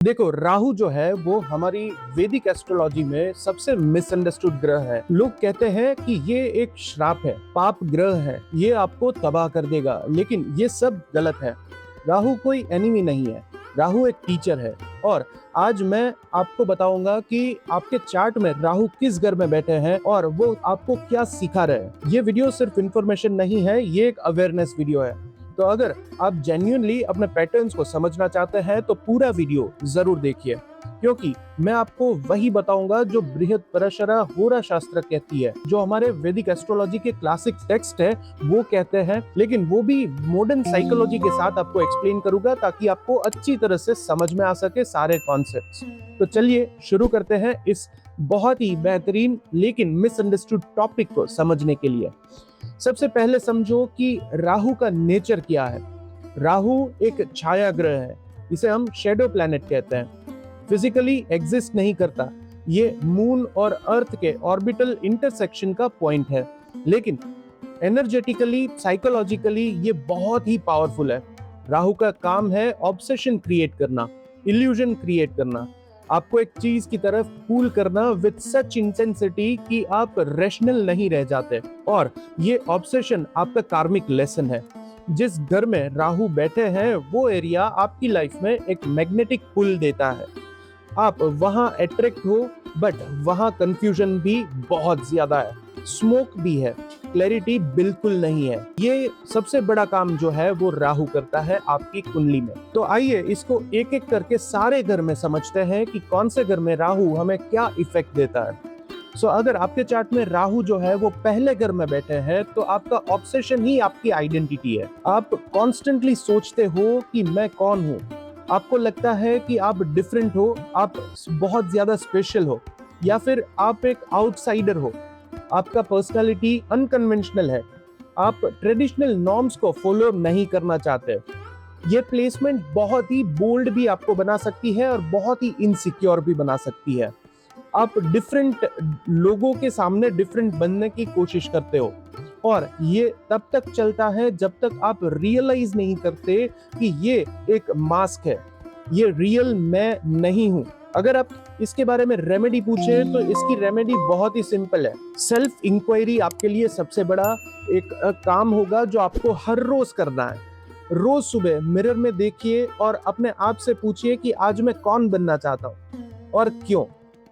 देखो, राहु जो है वो हमारी वैदिक एस्ट्रोलॉजी में सबसे मिसअंडरस्टूड ग्रह है। लोग कहते हैं कि ये एक श्राप है, पाप ग्रह है, ये आपको तबाह कर देगा, लेकिन ये सब गलत है। राहु कोई एनिमी नहीं है, राहु एक टीचर है। और आज मैं आपको बताऊंगा कि आपके चार्ट में राहु किस घर में बैठे हैं और वो आपको क्या सिखा रहे हैं। ये वीडियो सिर्फ इंफॉर्मेशन नहीं है, ये एक अवेयरनेस वीडियो है। तो अगर आप जेन्युइनली अपने पैटर्न्स को समझना चाहते हैं तो पूरा वीडियो जरूर देखिए, क्योंकि मैं आपको वही बताऊंगा जो बृहत्पराशरा होरा शास्त्र कहती है, जो हमारे वैदिक एस्ट्रोलॉजी के क्लासिक टेक्स्ट है वो कहते हैं, लेकिन वो भी मॉडर्न साइकोलॉजी के साथ आपको एक्सप्लेन करूंगा ताकि आपको अच्छी तरह से समझ में आ सके सारे कॉन्सेप्ट्स। तो चलिए शुरू करते हैं इस बहुत ही बेहतरीन लेकिन मिसअंडरस्टूड टॉपिक को समझने के लिए। सबसे पहले समझो कि राहु का नेचर क्या है। राहु एक छाया ग्रह है, इसे हम शेडो प्लैनेट कहते हैं। फिजिकली एग्जिस्ट नहीं करता, ये मून और अर्थ के ऑर्बिटल इंटरसेक्शन का पॉइंट है, लेकिन एनर्जेटिकली साइकोलॉजिकली ये बहुत ही पावरफुल है। राहु का काम है ऑब्सेशन क्रिएट करना, इल्यूजन क्रिएट करना, आपको एक चीज की तरफ पुल करना विद सच इंटेंसिटी कि आप रैशनल नहीं रह जाते। और ये ऑब्सेशन आपका कार्मिक लेसन है। जिस घर में राहु बैठे हैं वो एरिया आपकी लाइफ में एक मैग्नेटिक पुल देता है। आप वहां अट्रैक्ट हो, बट वहां कंफ्यूजन भी बहुत ज्यादा है, स्मोक भी है, क्लैरिटी बिल्कुल नहीं है। ये सबसे बड़ा काम जो है वो राहु करता है आपकी कुंडली में। तो आइए इसको एक एक करके सारे घर में समझते हैं कि कौन से घर में राहु हमें क्या इफेक्ट देता है। अगर आपके चार्ट में राहु जो है वो पहले घर में बैठे हैं तो आपका ऑब्सेशन ही आपकी आइडेंटिटी है। आप कॉन्स्टेंटली सोचते हो कि मैं कौन हूँ, आपको लगता है कि आप डिफरेंट हो, आप बहुत ज्यादा स्पेशल हो, या फिर आप एक आउटसाइडर हो। आपका पर्सनालिटी अनकन्वेंशनल है, आप ट्रेडिशनल नॉर्म्स को फॉलो नहीं करना चाहते। ये प्लेसमेंट बहुत ही बोल्ड भी आपको बना सकती है और बहुत ही इनसिक्योर भी बना सकती है। आप डिफरेंट लोगों के सामने डिफरेंट बनने की कोशिश करते हो, और ये तब तक चलता है जब तक आप रियलाइज नहीं करते कि ये एक मास्क है, ये रियल मैं नहीं हूं। अगर आप इसके बारे में रेमेडी पूछे तो इसकी रेमेडी बहुत ही सिंपल है। सेल्फ इंक्वायरी आपके लिए सबसे बड़ा एक काम होगा जो आपको हर रोज करना है। रोज सुबह मिरर में देखिए और अपने आप से पूछिए कि आज मैं कौन बनना चाहता हूँ और क्यों।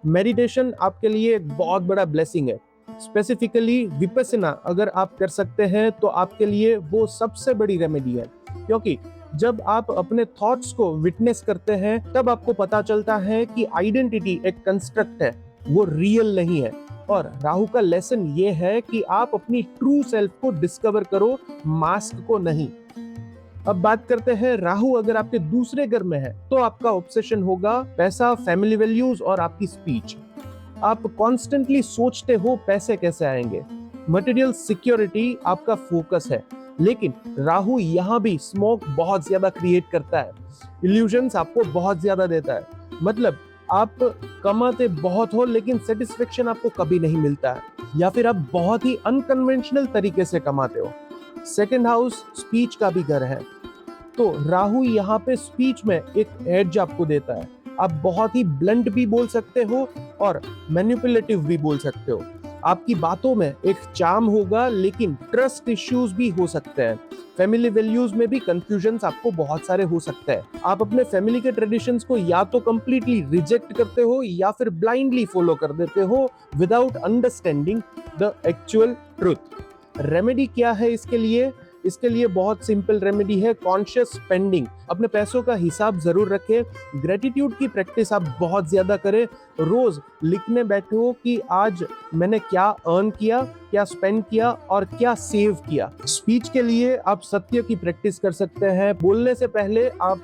मेडिटेशन आपके लिए एक बहुत बड़ा ब्लेसिंग है। स्पेसिफिकली विपस्सना अगर आप कर सकते हैं तो आपके लिए वो सबसे बड़ी रेमेडी है, क्योंकि जब आप अपने थॉट्स को विटनेस करते हैं तब आपको पता चलता है कि आइडेंटिटी एक कंस्ट्रक्ट है, वो रियल नहीं है। और राहु का लेसन ये है कि आप अपनी ट्रू सेल्फ को डिस्कवर करो, मास्क को नहीं। अब बात करते हैं राहु अगर आपके दूसरे घर में है तो आपका ऑब्सेशन होगा पैसा, फैमिली वैल्यूज और आपकी स्पीच। आप कॉन्स्टेंटली सोचते हो पैसे कैसे आएंगे, मटेरियल सिक्योरिटी आपका फोकस है। लेकिन राहु यहाँ भी स्मोक बहुत ज्यादा क्रिएट करता है, इल्यूजन्स आपको बहुत ज्यादा देता है। मतलब आप कमाते बहुत हो लेकिन सेटिस्फेक्शन आपको कभी नहीं मिलता है, या फिर आप बहुत ही अनकन्वेंशनल तरीके से कमाते हो। सेकंड हाउस स्पीच का भी घर है, तो राहु यहाँ पे स्पीच में एक एज आपको देता है। आप बहुत ही ब्लंट भी बोल सकते हो और मैनिपुलेटिव भी बोल सकते हो। आपकी बातों में एक चार्म होगा, लेकिन ट्रस्ट इश्यूज भी हो सकते हैं। फैमिली वैल्यूज में भी कंफ्यूजन्स आपको बहुत सारे हो सकते हैं। आप अपने फैमिली के ट्रेडिशंस को या तो कंप्लीटली रिजेक्ट करते हो या फिर ब्लाइंडली फॉलो कर देते हो without understanding the actual truth. Remedy क्या है इसके लिए? इसके लिए बहुत सिंपल रेमेडी है, कॉन्शियस स्पेंडिंग। अपने पैसों का हिसाब जरूर रखें, ग्रेटिट्यूड की प्रैक्टिस आप बहुत ज्यादा करें। रोज लिखने बैठो कि आज मैंने क्या अर्न किया, क्या स्पेंड किया और क्या सेव किया। स्पीच के लिए आप सत्य की प्रैक्टिस कर सकते हैं। बोलने से पहले आप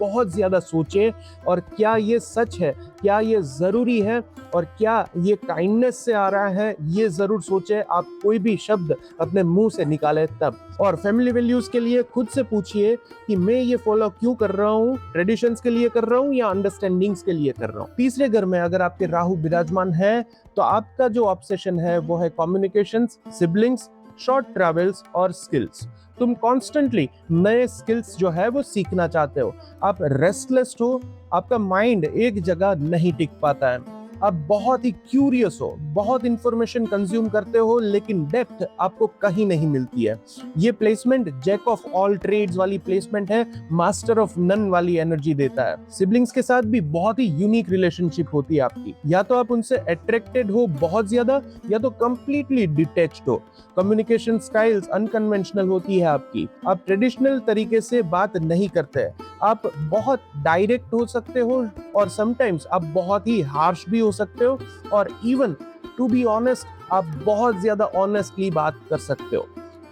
बहुत ज्यादा सोचें और क्या ये सच है, क्या ये जरूरी है और क्या ये काइंडनेस से आ रहा है, ये जरूर सोचें आप कोई भी शब्द अपने मुंह से निकाले तब। और फैमिली वैल्यूज के लिए खुद से पूछिए कि मैं ये फॉलो क्यों कर रहा हूँ, ट्रेडिशंस के लिए कर रहा हूँ या अंडरस्टैंडिंग्स के लिए कर रहा हूँ। तीसरे घर में अगर आपके राहु विराजमान है तो आपका जो ऑब्सेशन है वो है कम्युनिकेशंस, सिबलिंग्स, शॉर्ट ट्रैवल्स और स्किल्स। तुम कॉन्स्टेंटली नए स्किल्स जो है वो सीखना चाहते हो, आप रेस्टलेस हो, आपका माइंड एक जगह नहीं टिक पाता है, आप बहुत ही क्यूरियस हो, बहुत इंफॉर्मेशन कंज्यूम करते हो, लेकिन डेप्थ आपको कहीं नहीं मिलती है। ये placement jack of all trades वाली प्लेसमेंट है, मास्टर ऑफ नन वाली एनर्जी देता है। सिबलिंग्स के साथ भी बहुत ही यूनिक रिलेशनशिप होती है आपकी, या तो आप उनसे अट्रैक्टेड हो बहुत ज्यादा, या तो कंप्लीटली डिटैच्ड हो। कम्युनिकेशन स्टाइल्स अनकन्वेंशनल होती है आपकी, आप ट्रेडिशनल तरीके से बात नहीं करते, आप बहुत डायरेक्ट हो सकते हो, और समटाइम्स आप बहुत ही हार्श भी हो सकते हो, और इवन टू बी ऑनेस्ट आप बहुत ज्यादा ऑनेस्टली बात कर सकते हो।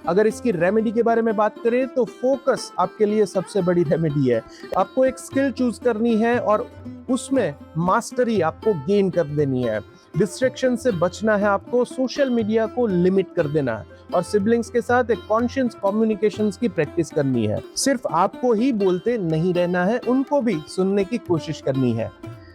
अगर इसकी रेमेडी के बारे में बात करें तो फोकस आपके लिए सबसे बड़ी रेमेडी है। आपको एक स्किल चूज करनी है और उसमें मास्टरी आपको गेन कर देनी है। डिस्ट्रैक्शन से बचना है आपको, सोशल मीडिया को लिमिट कर देना है, और सिबलिंग्स के साथ एक कॉन्शियस कम्युनिकेशंस की प्रैक्टिस करनी है। सिर्फ आपको ही बोलते नहीं रहना है, उनको भी सुनने की कोशिश करनी है।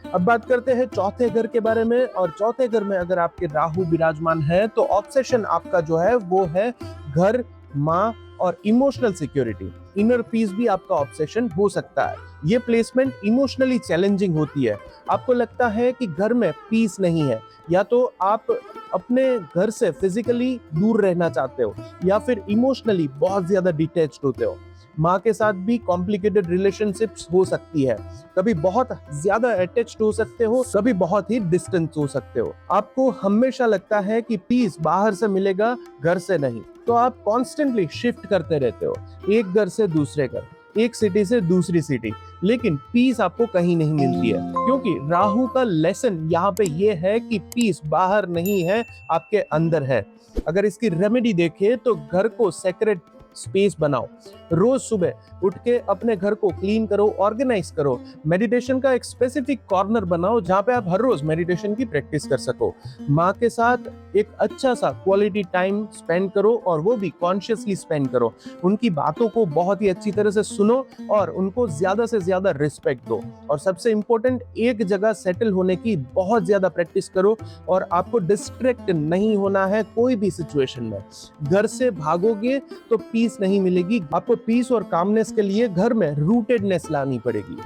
अब बात करते हैं चौथे घर के बारे में, और चौथे घर में अगर आपके राहु विराजमान है तो ऑब्सेशन आपका जो है वो है घर, माँ और इमोशनल सिक्योरिटी। इनर पीस भी आपका ऑब्सेशन हो सकता है। ये प्लेसमेंट इमोशनली चैलेंजिंग होती है। आपको लगता है कि घर में पीस नहीं है, या तो आप अपने घर से फिजिकली दूर रहना चाहते हो, या फिर इमोशनली बहुत ज्यादा डिटैच्ड होते हो। माँ के साथ भी कॉम्प्लिकेटेड रिलेशनशिप्स हो सकती है, कभी बहुत ज्यादा अटैच्ड हो सकते हो, कभी बहुत ही डिस्टेंस हो सकते हो। आपको हमेशा लगता है कि पीस बाहर से मिलेगा, घर से नहीं, तो आप कॉन्स्टेंटली शिफ्ट करते रहते हो, एक घर से दूसरे घर, एक सिटी से दूसरी सिटी, लेकिन पीस आपको कहीं नहीं मिलती है, क्योंकि राहु का लेसन यहाँ पे ये है कि पीस बाहर नहीं है, आपके अंदर है। अगर इसकी रेमेडी देखें तो घर को सेक्रेट स्पेस बनाओ, रोज सुबह उठ के अपने घर को क्लीन करो, ऑर्गेनाइज करो, मेडिटेशन का एक स्पेसिफिक कॉर्नर बनाओ जहां पे आप हर रोज मेडिटेशन की प्रैक्टिस कर सको। माँ के साथ एक अच्छा सा क्वालिटी टाइम स्पेंड करो, और वो भी कॉन्शियसली स्पेंड करो। उनकी बातों को बहुत ही अच्छी तरह से सुनो और उनको ज्यादा से ज्यादा रिस्पेक्ट दो, और सबसे इंपॉर्टेंट एक जगह सेटल होने की बहुत ज्यादा प्रैक्टिस करो, और आपको डिस्ट्रैक्ट नहीं होना है कोई भी सिचुएशन में। घर से भागोगे तो पीस नहीं मिलेगी, आपको पीस और कामनेस के लिए घर में रूटेडनेस लानी पड़ेगी।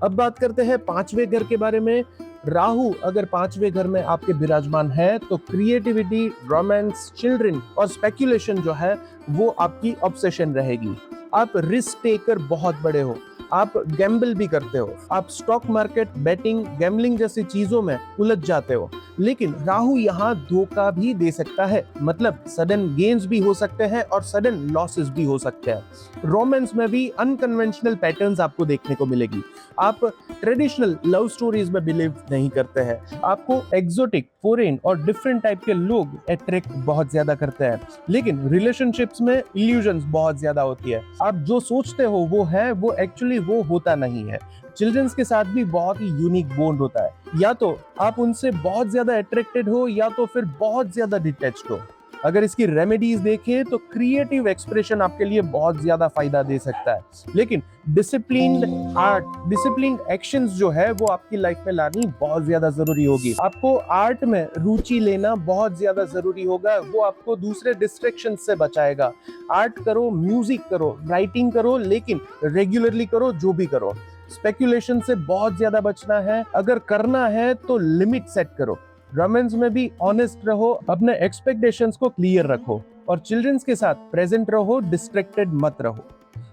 अब बात करते हैं पांचवें घर के बारे में। राहु अगर पांचवें घर में आपके विराजमान है तो क्रिएटिविटी, रोमांस, चिल्ड्रन और स्पेकुलेशन जो है वो आपकी ऑब्सेशन रहेगी। आप रिस्क टेकर बहुत बड़े हो, आप गैम्बल भी करते हो, आप स्टॉक मार्केट, बैटिंग, गैम्बलिंग जैसी चीजों में उलझ जाते हो, लेकिन राहु यहाँ धोखा भी दे सकता है, मतलब सडन गेन्स भी हो सकते हैं और सडन लॉसेस भी हो सकते हैं। रोमांस में भी अनकन्वेंशनल पैटर्न्स आपको देखने को मिलेगी। आप ट्रेडिशनल लव स्टोरीज में बिलीव नहीं करते हैं, आपको एक्सोटिक, फॉरेन और डिफरेंट टाइप के लोग अट्रैक्ट बहुत ज्यादा करते हैं, लेकिन रिलेशनशिप्स में इल्यूजन्स बहुत ज्यादा होती है। आप जो सोचते हो वो है, वो एक्चुअली वो होता नहीं है। चिल्ड्रंस के साथ भी बहुत ही यूनिक बॉन्ड होता है, या तो आप उनसे बहुत ज्यादा अट्रैक्टेड हो, या तो फिर बहुत ज्यादा डिटैच्ड हो। अगर इसकी रेमेडीज देखें तो क्रिएटिव एक्सप्रेशन आपके लिए बहुत ज्यादा फायदा दे सकता है, लेकिन डिसिप्लिन्ड आर्ट, डिसिप्लिन्ड एक्शंस जो है वो आपकी लाइफ में लानी बहुत ज्यादा जरूरी होगी। आपको आर्ट में रुचि लेना बहुत ज्यादा जरूरी होगा, वो आपको दूसरे डिस्ट्रैक्शन से बचाएगा। आर्ट करो, म्यूजिक करो, राइटिंग करो, लेकिन रेगुलरली करो, जो भी करो। स्पेकुलेशन से बहुत ज्यादा बचना है, अगर करना है तो लिमिट सेट करो। रोमांस में भी ऑनेस्ट रहो, अपने एक्सपेक्टेशंस को क्लियर रखो, और चिल्ड्रंस के साथ प्रेजेंट रहो, डिस्ट्रैक्टेड मत रहो।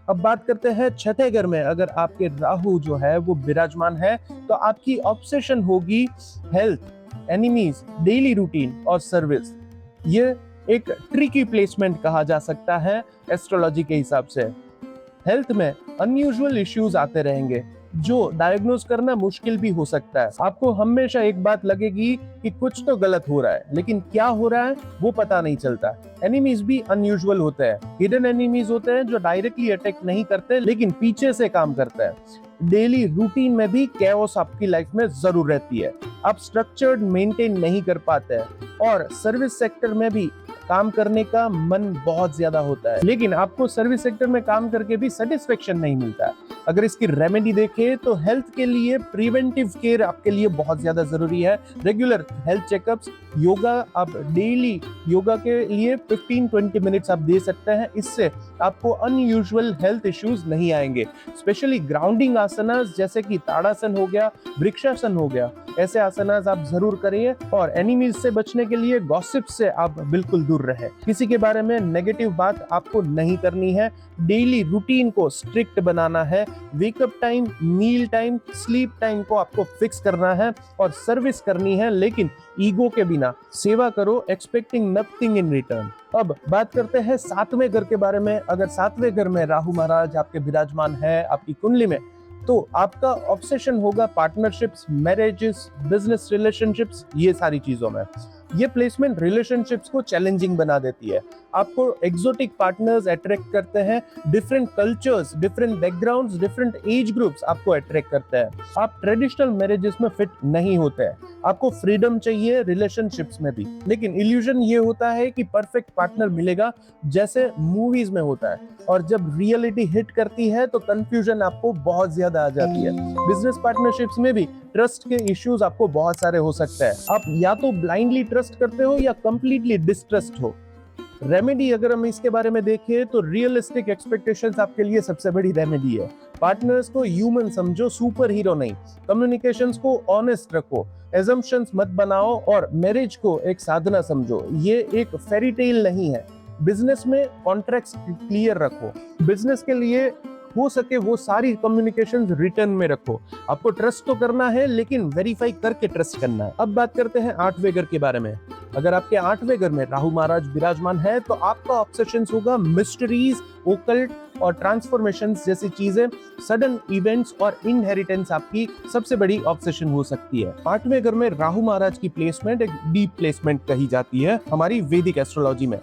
अब बात करते हैं छठे घर में। अगर आपके राहु जो है वो विराजमान है तो आपकी ऑब्सेशन होगी हेल्थ, एनिमीज, डेली रूटीन और सर्विस। ये एक ट्रिकी प्लेसमेंट कहा जा सकता है एस्ट्रोलॉजी के हिसाब से। हेल्थ में अनयूजुअल इश्यूज आते रहेंगे जो डायग्नोज करना मुश्किल भी हो सकता है। आपको हमेशा एक बात लगेगी कि कुछ तो गलत हो रहा है, लेकिन क्या हो रहा है वो पता नहीं चलता। एनिमीज भी अनयूजुअल होते हैं, हिडन एनिमीज होते हैं जो डायरेक्टली अटैक नहीं करते लेकिन पीछे से काम करते हैं। डेली रूटीन में भी कैओस आपकी लाइफ में जरूर रहती है, आप स्ट्रक्चर्ड मेंटेन नहीं कर पाते हैं, और सर्विस सेक्टर में भी काम करने का मन बहुत ज्यादा होता है, लेकिन आपको सर्विस सेक्टर में काम करके भी सेटिस्फेक्शन नहीं मिलता है। अगर इसकी रेमेडी देखें तो हेल्थ के लिए प्रिवेंटिव केयर आपके लिए बहुत ज्यादा जरूरी है। रेगुलर हेल्थ चेकअप्स, योगा, आप डेली योगा के लिए 15-20 मिनट्स आप दे सकते हैं। इससे आपको अनयूजुअल हेल्थ इश्यूज नहीं आएंगे। स्पेशली ग्राउंडिंग आसनास जैसे कि ताड़ासन हो गया, वृक्षासन हो गया, ऐसे आसनास आप जरूर करिए। और एनिमीज से बचने के लिए गॉसिप से आप बिल्कुल दूर रहे। किसी के बारे में नेगेटिव बात आपको नहीं करनी है। डेली रूटीन को स्ट्रिक्ट बनाना है। Wake up time, meal time, sleep time को आपको फिक्स करना है और सर्विस करनी है, लेकिन ईगो के बिना। सेवा करो, एक्सपेक्टिंग नथिंग इन रिटर्न। अब बात करते हैं 7वें घर के बारे में। अगर 7वें घर में राहु महाराज आपके विराजमान है आपकी कुंडली में, तो आपका ऑब्सेशन होगा पार्टनरशिप्स, मैरिजेस, बिजनेस रिलेशनशिप्स, ये सारी चीजों में। ये प्लेसमेंट रिलेशनशिप्स को चैलेंजिंग बना देती है। आपको एक्सोटिक पार्टनर्स अट्रैक्ट करते हैं। Different cultures, different backgrounds, different age groups आपको अट्रैक्ट करते हैं। आप ट्रेडिशनल मैरिजेस में फिट नहीं होते हैं। आपको फ्रीडम चाहिए रिलेशनशिप्स में भी, लेकिन इल्यूजन ये होता है कि परफेक्ट पार्टनर मिलेगा जैसे मूवीज में होता है, और जब रियलिटी हिट करती है तो कंफ्यूजन आपको बहुत ज्यादा आ जाती है। बिजनेस पार्टनरशिप्स में भी ट्रस्ट के इश्यूज आपको बहुत सारे हो सकते हैं। आप या तो ब्लाइंडली ट्रस्ट करते हो या कंप्लीटली डिस्ट्रस्ट हो। रेमेडी अगर हम इसके बारे में देखें तो रियलिस्टिक एक्सपेक्टेशंस आपके लिए सबसे बड़ी रेमेडी है। पार्टनर्स को ह्यूमन समझो, सुपर हीरो नहीं। कम्युनिकेशंस को ऑनेस्ट रखो, एजम्पशंस मत बनाओ, और मैरिज को एक साधना समझो, ये एक फेरी टेल नहीं है। बिजनेस में कॉन्ट्रैक्ट्स क्लियर रखो। बिजनेस के लिए हो सके वो सारी कम्युनिकेशंस रिटर्न में रखो। आपको ट्रस्ट तो करना है, लेकिन वेरीफाई करके ट्रस्ट करना है। अब बात करते हैं 8वें घर के बारे में। अगर आपके 8वें घर में राहु महाराज विराजमान है तो आपका ऑब्सेशन होगा मिस्ट्रीज, ओकल्ट और ट्रांसफॉर्मेशंस जैसी चीजें। सडन इवेंट्स और इनहेरिटेंस आपकी सबसे बड़ी ऑब्सेशन हो सकती है। 8वें घर में राहु महाराज की प्लेसमेंट एक डीप प्लेसमेंट कही जाती है हमारी वैदिक एस्ट्रोलॉजी में।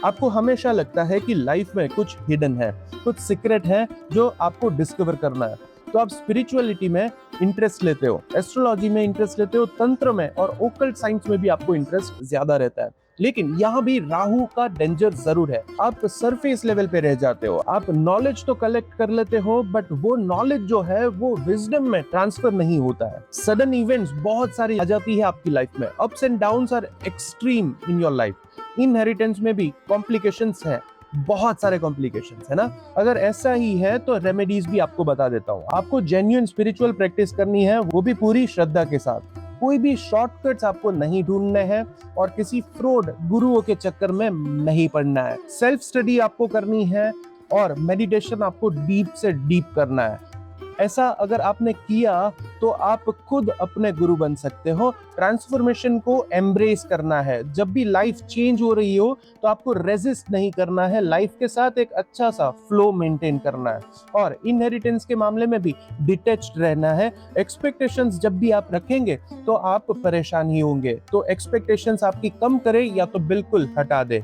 आपको हमेशा लगता है कि लाइफ में कुछ हिडन है, कुछ सीक्रेट है जो आपको डिस्कवर करना है। तो आप स्पिरिचुअलिटी में इंटरेस्ट लेते हो, एस्ट्रोलॉजी में इंटरेस्ट लेते हो, तंत्र में और ओकल्ट साइंस में भी आपको इंटरेस्ट ज्यादा रहता है। लेकिन यहाँ भी राहु का डेंजर जरूर है। आप सरफेस लेवल पे रह जाते हो। आप नॉलेज तो कलेक्ट कर लेते हो, बट वो नॉलेज जो है वो विजडम में ट्रांसफर नहीं होता है। सडन इवेंट्स बहुत सारी आ जाती है आपकी लाइफ में। Ups and downs are extreme in your life. Inheritance में भी कॉम्प्लिकेशंस है, बहुत सारे कॉम्प्लिकेशंस है ना। अगर ऐसा ही है तो रेमेडीज भी आपको बता देता हूँ। आपको जेन्युइन स्पिरिचुअल प्रैक्टिस करनी है, वो भी पूरी श्रद्धा के साथ। कोई भी शॉर्टकट्स आपको नहीं ढूंढने हैं और किसी फ्रॉड गुरुओं के चक्कर में नहीं पड़ना है। सेल्फ स्टडी आपको करनी है और मेडिटेशन आपको डीप से डीप करना है। ऐसा अगर आपने किया तो आप खुद अपने गुरु बन सकते हो। ट्रांसफॉर्मेशन को एम्ब्रेस करना है। जब भी लाइफ चेंज हो रही हो तो आपको रेजिस्ट नहीं करना है, लाइफ के साथ एक अच्छा सा फ्लो मेंटेन करना है। और इनहेरिटेंस के मामले में भी डिटैच्ड रहना है। एक्सपेक्टेशंस जब भी आप रखेंगे तो आप परेशान ही होंगे। तो एक्सपेक्टेशंस आपकी कम करे या तो बिल्कुल हटा दे।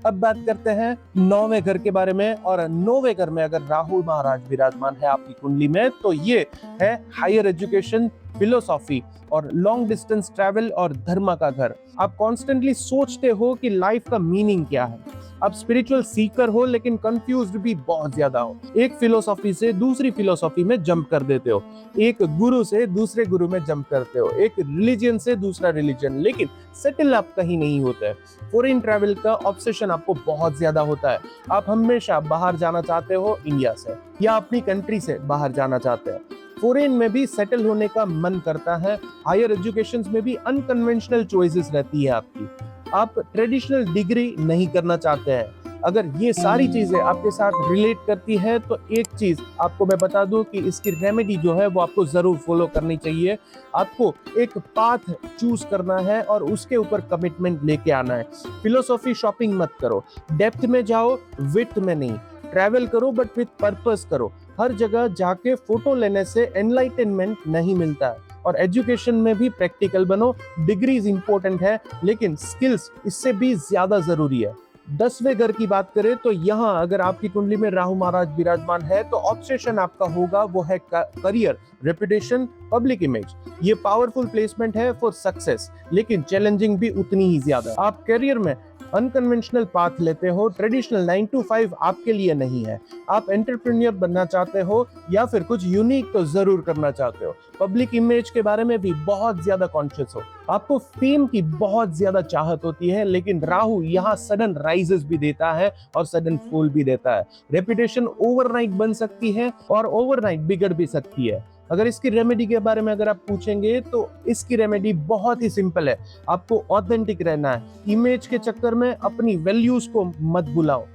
अब बात करते हैं 9वें घर के बारे में। और 9वें घर में अगर राहु महाराज विराजमान है आपकी कुंडली में तो ये है हायर एजुकेशन, फिलोसॉफी और लॉन्ग डिस्टेंस ट्रैवल और धर्म का घर। आप कॉन्स्टेंटली सोचते हो कि लाइफ का मीनिंग क्या है। आप स्पिरिचुअल सीकर हो लेकिन कंफ्यूज्ड भी बहुत ज्यादा हो। एक फिलोसॉफी से दूसरी फिलोसॉफी में जंप कर देते हो, एक गुरु से दूसरे गुरु में जंप करते हो, एक रिलीजन से दूसरा रिलीजन, लेकिन सेटल आप कहीं नहीं होते। फॉरेन ट्रैवल का ऑब्सेशन आपको बहुत ज्यादा होता है। आप हमेशा बाहर जाना चाहते हो, इंडिया से या अपनी कंट्री से बाहर जाना चाहते हैं। फॉरेन में भी सेटल होने का मन करता है। हायर एजुकेशन में भी अनकन्वेंशनल चॉइसेस रहती है आपकी। आप ट्रेडिशनल डिग्री नहीं करना चाहते हैं। अगर ये सारी चीजें आपके साथ रिलेट करती है तो एक चीज आपको मैं बता दूं कि इसकी रेमेडी जो है वो आपको जरूर फॉलो करनी चाहिए। आपको एक पाथ चूज करना है और उसके ऊपर कमिटमेंट लेके आना है। फिलोसॉफी शॉपिंग मत करो, डेप्थ में जाओ, विड्थ में नहीं। ट्रैवल करो बट विद पर्पस करो। हर जगह जाके फोटो लेने से एनलाइटनमेंट नहीं मिलता है। और एजुकेशन में भी प्रैक्टिकल बनो। डिग्रीज इंपॉर्टेंट है लेकिन स्किल्स इससे भी ज्यादा जरूरी है। 10वें घर की बात करें तो यहाँ अगर आपकी कुंडली में राहु महाराज विराजमान है तो ऑब्सेशन आपका होगा वो है करियर, रेपुटेशन, पब्लिक इमेज। ये पावरफुल प्लेसमेंट है फॉर सक्सेस, लेकिन चैलेंजिंग भी उतनी ही ज्यादा। आप करियर में अनकन्वेंशनल पाथ लेते हो, ट्रेडिशनल 9 to 5 आपके लिए नहीं है, आप एंटरप्रेन्योर बनना चाहते हो या फिर कुछ यूनिक तो जरूर करना चाहते हो, पब्लिक इमेज के बारे में भी बहुत ज्यादा कॉन्शियस हो, आपको फेम की बहुत ज्यादा चाहत होती है, लेकिन राहु यहाँ सडन राइजेस भी देता है और सडन फॉल भी देता है। रेपुटेशन ओवरनाइट बन सकती है और ओवरनाइट बिगड़ भी सकती है। अगर इसकी रेमेडी के बारे में अगर आप पूछेंगे तो इसकी रेमेडी बहुत ही सिंपल है। आपको ऑथेंटिक रहना है, इमेज के चक्कर में अपनी वैल्यूज को मत भुलाओ,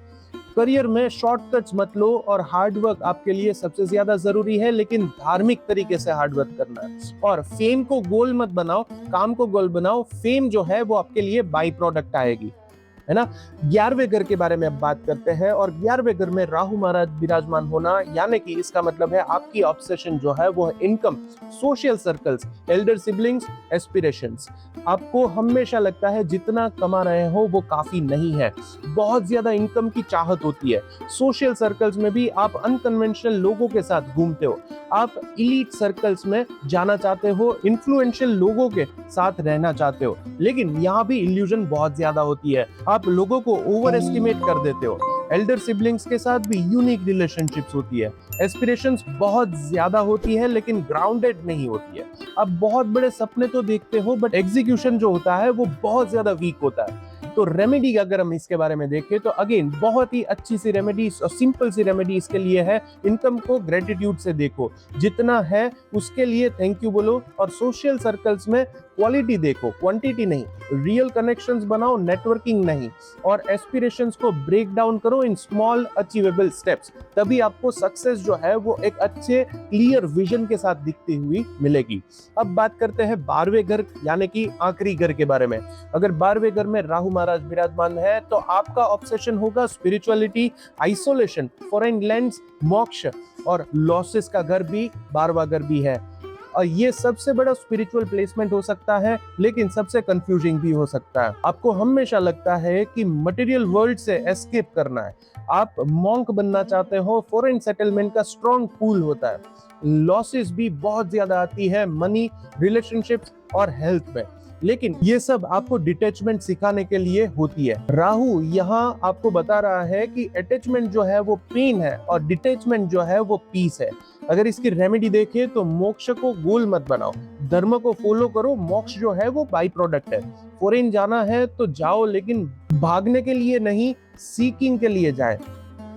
करियर में शॉर्टकट्स मत लो और हार्डवर्क आपके लिए सबसे ज्यादा जरूरी है, लेकिन धार्मिक तरीके से हार्डवर्क करना है। और फेम को गोल मत बनाओ, काम को गोल बनाओ। फेम जो है वो आपके लिए बाई प्रोडक्ट आएगी, है ना। 11वें घर के बारे में अब बात करते हैं, और 11वें घर में राहु महाराज विराजमान होना, यानी कि इसका मतलब है आपकी ऑब्सेशन जो है वो income, social circles, Elder siblings, aspirations. आपको हमेशा लगता है जितना कमा रहे हो वो काफी नहीं है, बहुत ज्यादा इनकम की चाहत होती है। सोशल सर्कल्स में भी आप अनकन्वेंशनल लोगों के साथ घूमते हो, आप इलीट सर्कल्स में जाना चाहते हो, इन्फ्लुएंशियल लोगों के साथ रहना चाहते हो, लेकिन यहाँ भी इल्यूजन बहुत ज्यादा होती है, आप लोगों को ओवर एस्टिमेट कर देते हो। एल्डर सिबलिंग्स के साथ भी यूनिक रिलेशनशिप्स होती है, एस्पिरेशंस बहुत ज्यादा होती है लेकिन ग्राउंडेड नहीं होती है। आप बहुत बड़े सपने तो देखते हो बट एग्जीक्यूशन जो होता है वो बहुत ज्यादा वीक होता है। तो रेमेडी अगर हम इसके बारे में देखें तो अगेन बहुत ही अच्छी सी रेमेडी और सिंपल सी रेमेडी इसके लिए है। इनकम को ग्रेटिट्यूड से देखो, जितना है उसके लिए थैंक यू बोलो, और सोशल सर्कल्स में क्वालिटी देखो, क्वांटिटी नहीं। रियल कनेक्शंस बनाओ, नेटवर्किंग नहीं, और एस्पिरेशंस को ब्रेक डाउन करो इन स्मॉल अचीवेबल स्टेप्स। तभी आपको सक्सेस जो है वो एक अच्छे क्लियर विजन के साथ दिखती हुई मिलेगी। अब बात करते हैं 12वें घर यानी कि आखिरी घर के बारे में। अगर 12वें घर में राहु महाराज विराजमान है तो आपका ऑब्सेशन होगा स्पिरिचुअलिटी, आइसोलेशन, फॉरेन लैंड्स, मोक्ष, और लॉसेस का घर भी 12वां घर भी है। और ये सबसे बड़ा स्पिरिचुअल प्लेसमेंट हो सकता है, लेकिन सबसे कंफ्यूजिंग भी हो सकता है। आपको हमेशा लगता है कि मटेरियल वर्ल्ड से एस्केप करना है, आप मॉन्क बनना चाहते हो, फॉरेन सेटलमेंट का स्ट्रॉन्ग पुल होता है, लॉसेस भी बहुत ज्यादा आती है मनी, रिलेशनशिप्स और हेल्थ में, लेकिन ये सब आपको डिटैचमेंट सिखाने के लिए होती है। राहु यहाँ आपको बता रहा है कि अटैचमेंट जो है वो पेन है और डिटैचमेंट जो है वो पीस है। अगर इसकी रेमेडी देखें तो मोक्ष को गोल मत बनाओ, धर्म को फॉलो करो, मोक्ष जो है वो बाई प्रोडक्ट है। फॉरेन जाना है तो जाओ, लेकिन भागने के लिए नहीं, सीकिंग के लिए जाए।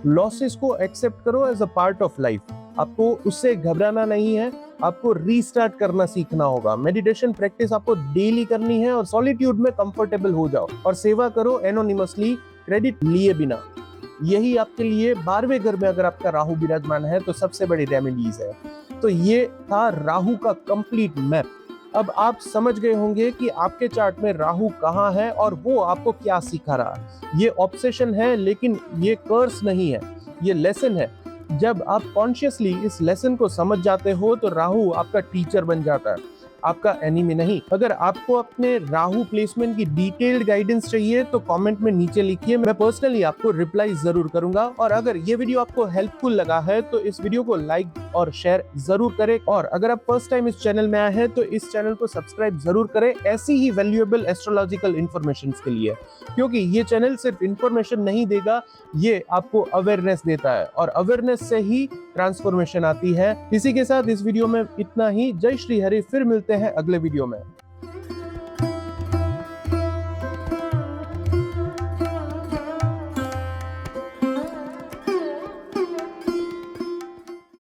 लॉसेस को एक्सेप्ट करो as a part of life, आपको उससे घबराना नहीं है, आपको रीस्टार्ट करना सीखना होगा। मेडिटेशन प्रैक्टिस आपको डेली करनी है और सॉलिट्यूड में कंफर्टेबल हो जाओ और सेवा करो एनोनिमसली, क्रेडिट लिए बिना। यही आपके लिए 12वें घर में अगर आपका राहु विराजमान है तो सबसे बड़ी रेमेडीज है। तो ये था राहु का कंप्लीट मैप। अब आप समझ गए होंगे कि आपके चार्ट में राहु कहाँ है और वो आपको क्या सिखा रहा है। ये ऑब्सेशन है लेकिन ये कर्स नहीं है, ये लेसन है। जब आप कॉन्शियसली इस लेसन को समझ जाते हो तो राहु आपका टीचर बन जाता है, आपका एनिमी नहीं। अगर आपको अपने राहु प्लेसमेंट की डिटेल्ड गाइडेंस चाहिए तो कमेंट में नीचे लिखिए, मैं पर्सनली आपको रिप्लाई जरूर करूंगा। और अगर ये वीडियो आपको हेल्पफुल लगा है तो इस वीडियो को लाइक और शेयर जरूर करें, और अगर आप फर्स्ट टाइम इस चैनल में आए हैं तो इस चैनल को सब्सक्राइब जरूर करें ऐसी ही वैल्यूएबल एस्ट्रोलॉजिकल इंफॉर्मेशन के लिए, क्योंकि ये चैनल सिर्फ इंफॉर्मेशन नहीं देगा, ये आपको अवेयरनेस देता है और अवेयरनेस से ही ट्रांसफॉर्मेशन आती है। इसी के साथ इस वीडियो में इतना ही। जय श्री हरि, फिर मिलते हैं अगले वीडियो में।